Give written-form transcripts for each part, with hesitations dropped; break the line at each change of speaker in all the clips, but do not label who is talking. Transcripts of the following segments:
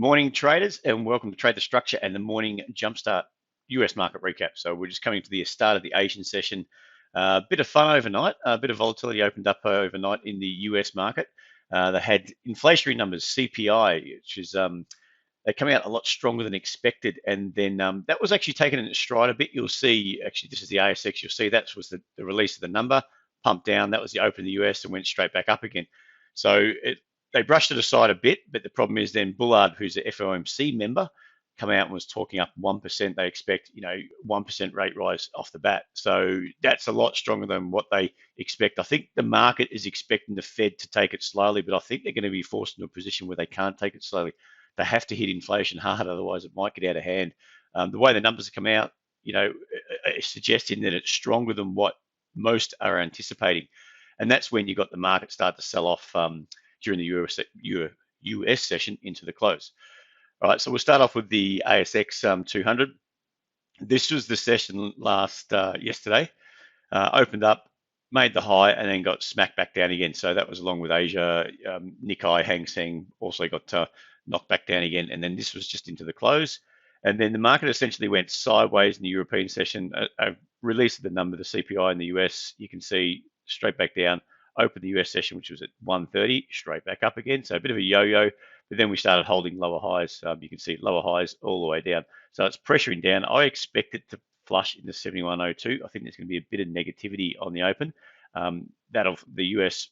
Morning traders, and welcome to Trade the Structure and the morning Jumpstart US market recap. So we're just coming to the start of the Asian session. A bit of fun overnight, a bit of volatility opened up overnight in the US market. They had inflationary numbers, CPI, which is they're coming out a lot stronger than expected, and then that was actually taken in stride a bit. You'll see, actually, this is the ASX. You'll see that was the release of the number, pumped down. That was the open of the US and went straight back up again. So they brushed it aside a bit, but the problem is then Bullard, who's the FOMC member, come out and was talking up 1%. They expect, 1% rate rise off the bat. So that's a lot stronger than what they expect. I think the market is expecting the Fed to take it slowly, but I think they're going to be forced into a position where they can't take it slowly. They have to hit inflation hard, otherwise it might get out of hand. The way the numbers have come out, is suggesting that it's stronger than what most are anticipating. And that's when you got the market start to sell off during the US session into the close. All right, so we'll start off with the ASX 200. This was the session yesterday. Opened up, made the high, and then got smacked back down again. So that was along with Asia. Nikkei, Hang Seng also got knocked back down again. And then this was just into the close. And then the market essentially went sideways in the European session. A release of the number, the CPI in the US, you can see straight back down. Opened the US session, which was at 130, straight back up again. So a bit of a yo-yo, but then we started holding lower highs. You can see lower highs all the way down. So it's pressuring down. I expect it to flush into 71.02. I think there's going to be a bit of negativity on the open. The US,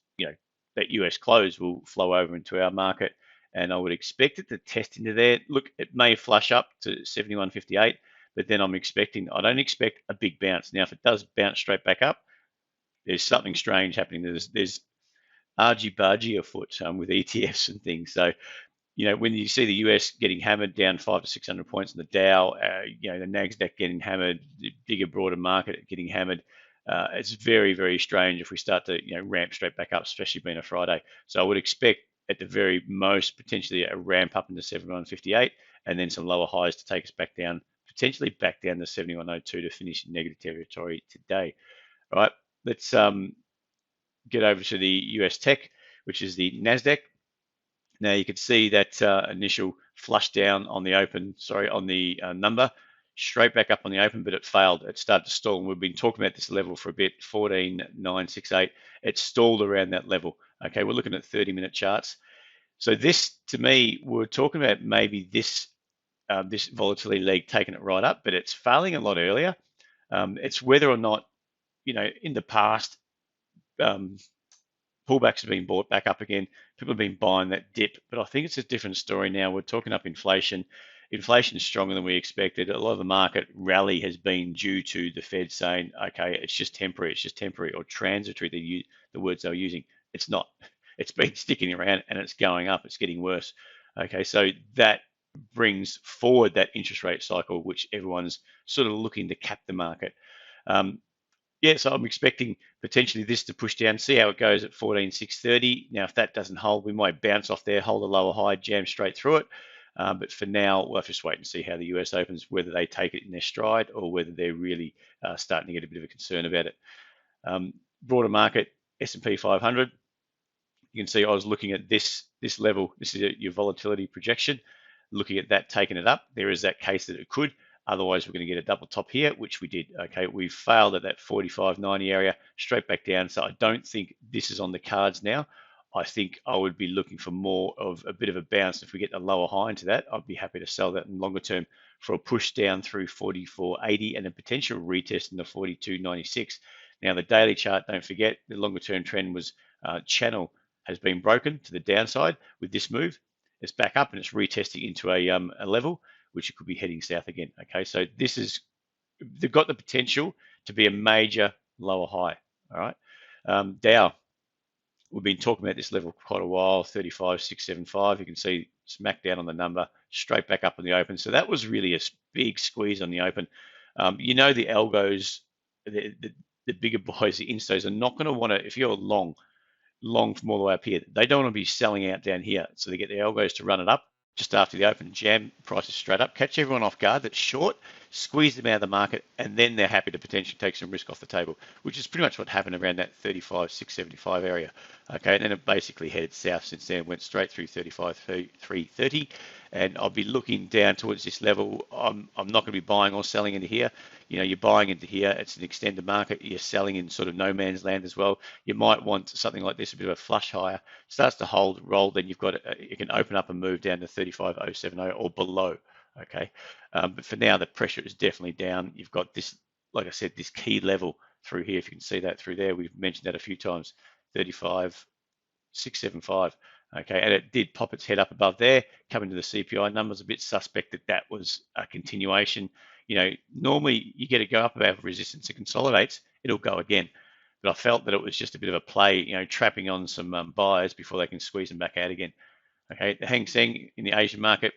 that US close will flow over into our market, and I would expect it to test into there. Look, it may flush up to 71.58, but then I don't expect a big bounce. Now, if it does bounce straight back up, there's something strange happening. There's argy-bargy afoot with ETFs and things. So, when you see the US getting hammered down 500 to 600 points in the Dow, the NASDAQ getting hammered, the bigger, broader market getting hammered, it's very, very strange if we start to, ramp straight back up, especially being a Friday. So I would expect at the very most potentially a ramp up into 71.58 and then some lower highs to take us back down, potentially back down to 71.02 to finish in negative territory today. All right. Let's get over to the US tech, which is the NASDAQ. Now you can see that initial flush down on the number, straight back up on the open, but it failed. It started to stall, and we've been talking about this level for a bit, 14,968. It stalled around that level. Okay, we're looking at 30-minute charts. So this, to me, we're talking about maybe this volatility leg taking it right up, but it's failing a lot earlier. It's whether or not, in the past, pullbacks have been bought back up again. People have been buying that dip, but I think it's a different story now. We're talking up inflation. Inflation is stronger than we expected. A lot of the market rally has been due to the Fed saying, okay, it's just temporary, or transitory, the words they're using. It's not. It's been sticking around and it's going up. It's getting worse. Okay, so that brings forward that interest rate cycle, which everyone's sort of looking to cap the market. So I'm expecting potentially this to push down, see how it goes at 14,630. Now, if that doesn't hold, we might bounce off there, hold a lower high, jam straight through it. But for now, we'll have to just wait and see how the US opens, whether they take it in their stride or whether they're really starting to get a bit of a concern about it. Broader market, S&P 500. You can see I was looking at this level. This is your volatility projection. Looking at that, taking it up. There is that case that it could. Otherwise, we're going to get a double top here, which we did. Okay, we failed at that 45.90 area, straight back down. So I don't think this is on the cards now. I think I would be looking for more of a bit of a bounce. If we get a lower high into that, I'd be happy to sell that in longer term for a push down through 44.80 and a potential retest in the 42.96. Now, the daily chart, don't forget, the longer term trend was channel has been broken to the downside with this move. It's back up and it's retesting into a level, which it could be heading south again. Okay, so they've got the potential to be a major lower high. All right, Dow, we've been talking about this level for quite a while, 35,675. You can see smack down on the number, straight back up in the open. So that was really a big squeeze on the open. The algos, the bigger boys, the instos are not going to want to, if you're long from all the way up here, they don't want to be selling out down here. So they get the algos to run it up just after the open, jam prices straight up, catch everyone off guard that's short, squeeze them out of the market, and then they're happy to potentially take some risk off the table, which is pretty much what happened around that 35,675 area. Okay, and then it basically headed south since then, went straight through 35,330, and I'll be looking down towards this level. I'm not going to be buying or selling into here. You're buying into here. It's an extended market. You're selling in sort of no man's land as well. You might want something like this, a bit of a flush higher. Starts to hold, roll, then you've got you can open up and move down to 35,070 or below. Okay, but for now the pressure is definitely down. You've got this, like I said, this key level through here. If you can see that through there, we've mentioned that a few times. 35,675. Okay, and it did pop its head up above there, coming to the CPI numbers. A bit suspect that that was a continuation. Normally you get it go up above resistance, it consolidates, it'll go again. But I felt that it was just a bit of a play, trapping on some buyers before they can squeeze them back out again. Okay, the Hang Seng in the Asian market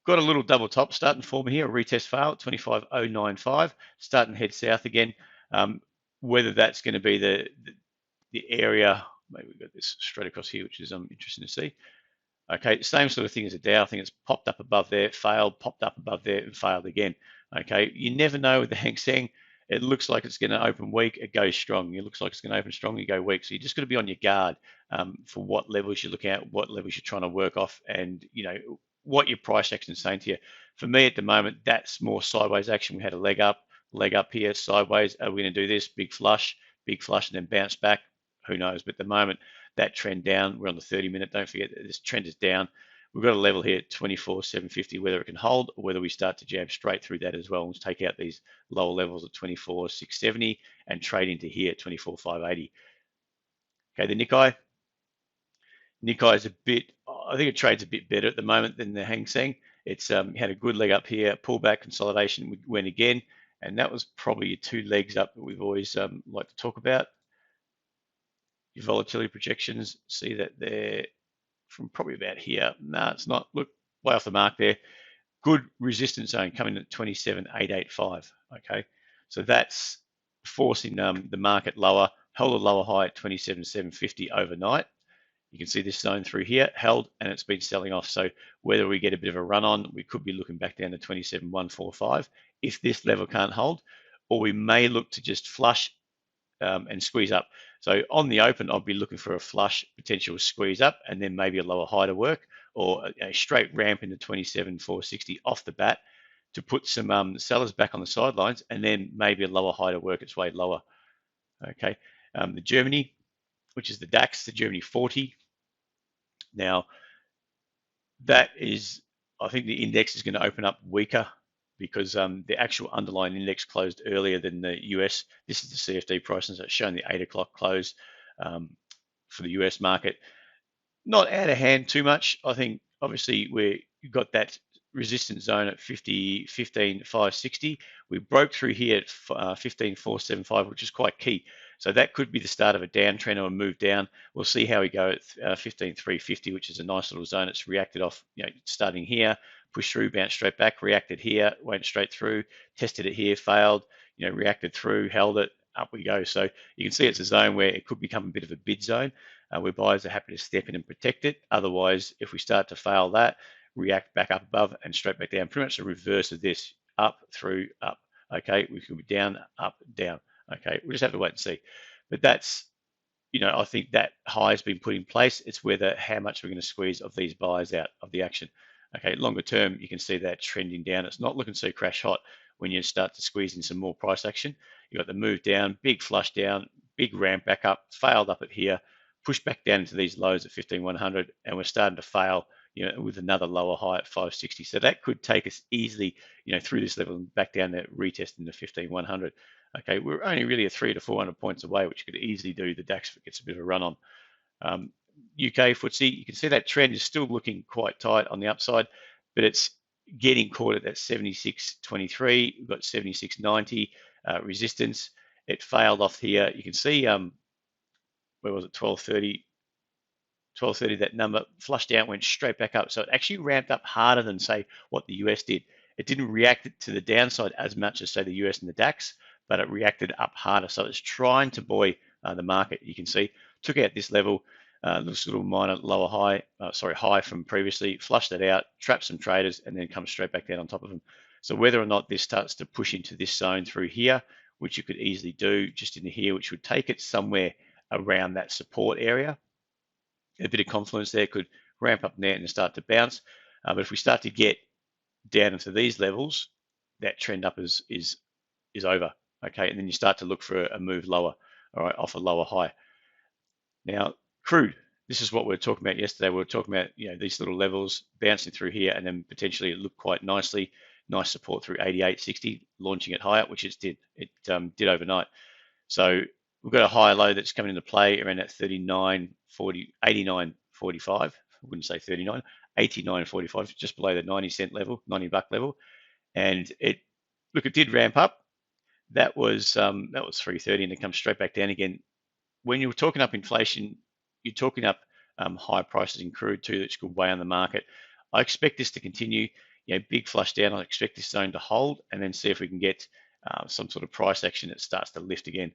got a little double top starting to form here, a retest fail, 25,095, starting to head south again. Whether that's going to be the area, maybe we've got this straight across here, which is interesting to see. Okay, same sort of thing as a Dow. I think it's popped up above there, failed, popped up above there, and failed again. Okay, you never know with the Hang Seng. It looks like it's going to open weak, it goes strong. It looks like it's going to open strong, you go weak. So you just got to be on your guard for what levels you're looking at, what levels you're trying to work off, and what your price action is saying to you. For me at the moment, that's more sideways action. We had a leg up here, sideways. Are we going to do this? Big flush, and then bounce back? Who knows? But at the moment, that trend down, we're on the 30-minute. Don't forget that this trend is down. We've got a level here at 24,750, whether it can hold or whether we start to jam straight through that as well. Let's take out these lower levels at 24,670 and trade into here at 24,580. Okay, the Nikkei is a bit, I think it trades a bit better at the moment than the Hang Seng. It's had a good leg up here, pullback, consolidation, went again, and that was probably your two legs up that we've always like to talk about. Your volatility projections, see that they're from probably about here. No, it's not. Look, way off the mark there. Good resistance zone coming at 27,885. Okay, so that's forcing the market lower. Held a lower high at 27,750 overnight. You can see this zone through here, held, and it's been selling off. So whether we get a bit of a run on, we could be looking back down to 27,145 if this level can't hold, or we may look to just flush and squeeze up. So on the open, I'll be looking for a flush, potential squeeze up, and then maybe a lower high to work, or a straight ramp into 27,460 off the bat to put some sellers back on the sidelines, and then maybe a lower high to work its way lower. Okay, the Germany, which is the DAX, the Germany 40. Now, that is, I think the index is going to open up weaker because the actual underlying index closed earlier than the US. This is the CFD prices that's showing the 8 o'clock close for the US market. Not out of hand too much. I think obviously we've got that resistance zone at 15,560. We broke through here at 15,475, which is quite key. So that could be the start of a downtrend or a move down. We'll see how we go at 15,350, which is a nice little zone. It's reacted off, starting here, pushed through, bounced straight back, reacted here, went straight through, tested it here, failed, reacted through, held it, up we go. So you can see it's a zone where it could become a bit of a bid zone, where buyers are happy to step in and protect it. Otherwise, if we start to fail that, react back up above and straight back down, pretty much the reverse of this, up, through, up. Okay, we could be down, up, down. Okay, we'll just have to wait and see. But that's, I think that high has been put in place. It's whether how much we're going to squeeze of these buyers out of the action. Okay, longer term, you can see that trending down. It's not looking so crash hot when you start to squeeze in some more price action. You've got the move down, big flush down, big ramp back up, failed up at here, pushed back down into these lows at 15,100, and we're starting to fail, with another lower high at 560. So that could take us easily, through this level and back down there, retesting the 15,100. Okay, we're only really a 300 to 400 points away, which could easily do the DAX if it gets a bit of a run on. UK FTSE, you can see that trend is still looking quite tight on the upside, but it's getting caught at that 76.23. We've got 76.90 resistance. It failed off here. You can see, where was it, 12.30, that number flushed out, went straight back up. So it actually ramped up harder than, say, what the US did. It didn't react to the downside as much as, say, the US and the DAX, but it reacted up harder. So it's trying to buoy the market. You can see, took out this level, this little minor lower high, high from previously, flushed it out, trapped some traders, and then come straight back down on top of them. So whether or not this starts to push into this zone through here, which you could easily do just in here, which would take it somewhere around that support area. A bit of confluence there could ramp up there and start to bounce. But if we start to get down into these levels, that trend up is over. Okay, and then you start to look for a move lower, all right, off a lower high. Now, crude, this is what we were talking about yesterday. We were talking about, these little levels bouncing through here, and then potentially it looked quite nicely. Nice support through 88.60, launching it higher, which it did. It did overnight. So we've got a higher low that's coming into play around that 39.40, 89.45. I wouldn't say 39, 89.45, just below the 90 cent level, 90 buck level. And it did ramp up. That was 330, and it comes straight back down again. When you're talking up inflation, you're talking up high prices in crude too, which could weigh on the market. I expect this to continue. Big flush down. I expect this zone to hold, and then see if we can get some sort of price action that starts to lift again.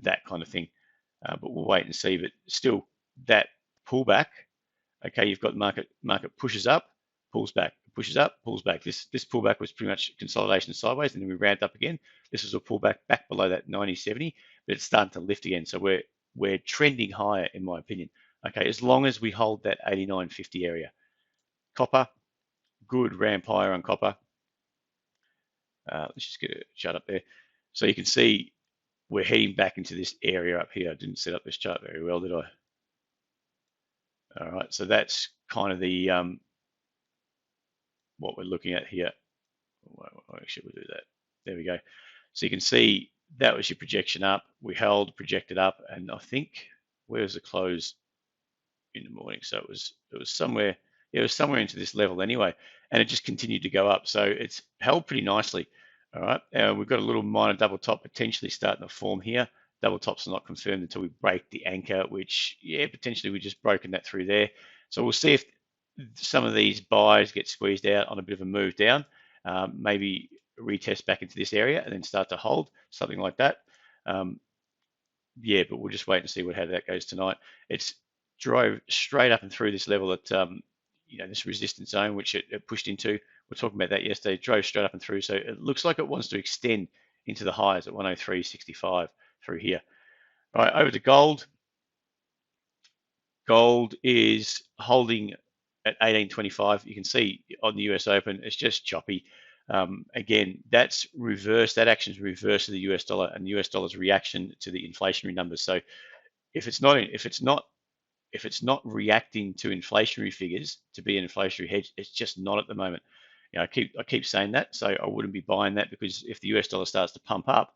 That kind of thing. But we'll wait and see. But still, that pullback. Okay, you've got market pushes up, pulls back, pushes up, pulls back. This pullback was pretty much consolidation sideways, and then we ramped up again. This was a pullback back below that 90.70, but it's starting to lift again. So we're trending higher, in my opinion. Okay, as long as we hold that 89.50 area. Copper, good ramp higher on copper. Let's just get a chart up there. So you can see we're heading back into this area up here. I didn't set up this chart very well, did I? All right, so that's kind of the what we're looking at here. Actually, we'll do that. There we go. So you can see that was your projection up. We held, projected up, and I think where's the close in the morning? So it was somewhere. It was somewhere into this level anyway, and it just continued to go up. So it's held pretty nicely. All right, we've got a little minor double top potentially starting to form here. Double tops are not confirmed until we break the anchor, which, potentially we've just broken that through there. So we'll see if some of these buys get squeezed out on a bit of a move down, maybe retest back into this area and then start to hold, something like that. But we'll just wait and see how that goes tonight. It's drove straight up and through this level at, this resistance zone, which it pushed into. We're talking about that yesterday. It drove straight up and through. So it looks like it wants to extend into the highs at 103.65 through here. All right, over to gold. Gold is holding at 18.25. You can see on the US Open, it's just choppy. Again, that's reverse. That action is reverse of the US dollar and the US dollar's reaction to the inflationary numbers. So if it's not reacting to inflationary figures to be an inflationary hedge, it's just not at the moment. I keep saying that, so I wouldn't be buying that, because if the US dollar starts to pump up,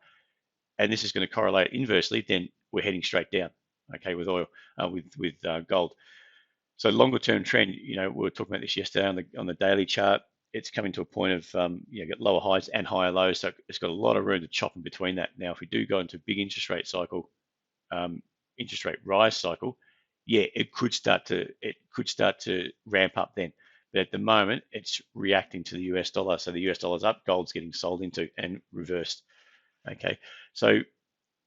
and this is going to correlate inversely, then we're heading straight down. Okay, with oil, with gold. So longer term trend, we were talking about this yesterday on the daily chart. It's coming to a point of got lower highs and higher lows, so it's got a lot of room to chop in between that. Now, if we do go into a big interest rate cycle, interest rate rise cycle, it could start to ramp up then. But at the moment, it's reacting to the US dollar. So the US dollar's up, gold's getting sold into and reversed. Okay, so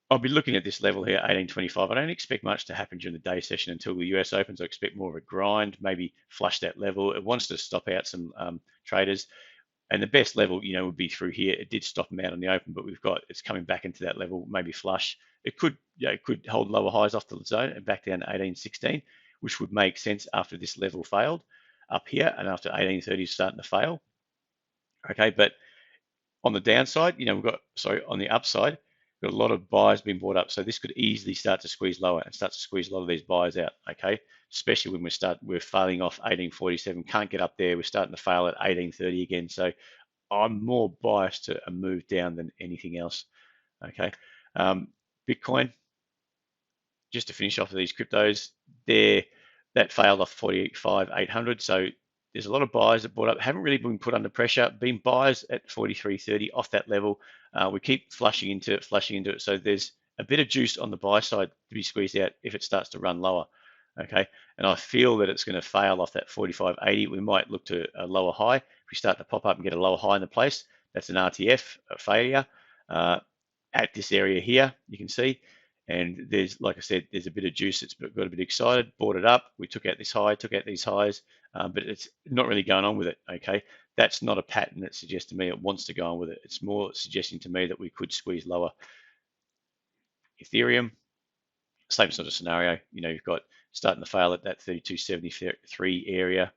I'll be looking at this level here, 18.25. I don't expect much to happen during the day session until the US opens. I expect more of a grind, maybe flush that level. It wants to stop out some traders. And the best level, would be through here. It did stop them out on the open, but it's coming back into that level, maybe flush. It could hold lower highs off the zone and back down to 18.16, which would make sense after this level failed up here and after 18.30 starting to fail. Okay, but on the downside, on the upside, we've got a lot of buyers being bought up. So this could easily start to squeeze lower and start to squeeze a lot of these buyers out. Okay, especially when we're failing off 18.47, can't get up there. We're starting to fail at 18.30 again. So I'm more biased to a move down than anything else. Okay, Bitcoin, just to finish off with these cryptos, that failed off 45,800. So there's a lot of buyers that bought up, haven't really been put under pressure, been buyers at 43.30 off that level. We keep flushing into it. So there's a bit of juice on the buy side to be squeezed out if it starts to run lower. Okay, and I feel that it's going to fail off that 45.80. We might look to a lower high. If we start to pop up and get a lower high in the place, that's an RTF failure at this area here, you can see. And there's, like I said, there's a bit of juice that's got a bit excited, bought it up. We took out this high, took out these highs, but it's not really going on with it. Okay, That's not a pattern that suggests to me it wants to go on with it. It's more suggesting to me that we could squeeze lower. Ethereum, same sort of scenario. You've got starting to fail at that 32.73 area.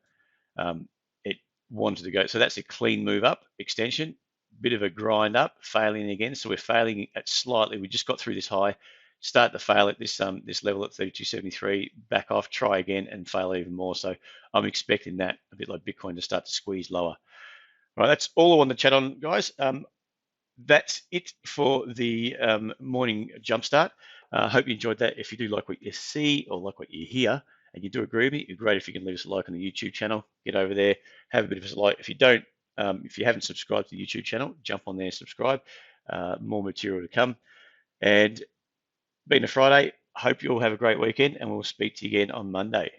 It wanted to go, so that's a clean move up, extension, bit of a grind up, failing again. So we're failing at slightly. We just got through this high, start to fail at this level at 32.73, back off, try again, and fail even more. So I'm expecting that, a bit like Bitcoin, to start to squeeze lower. All right, that's all I want to chat on, guys. That's it for the morning jumpstart. I hope you enjoyed that. If you do like what you see or like what you hear, and you do agree with me, it'd be great if you can leave us a like on the YouTube channel. Get over there, have a bit of a like. If you haven't subscribed to the YouTube channel, jump on there, subscribe. More material to come. And being a Friday, hope you all have a great weekend, and we'll speak to you again on Monday.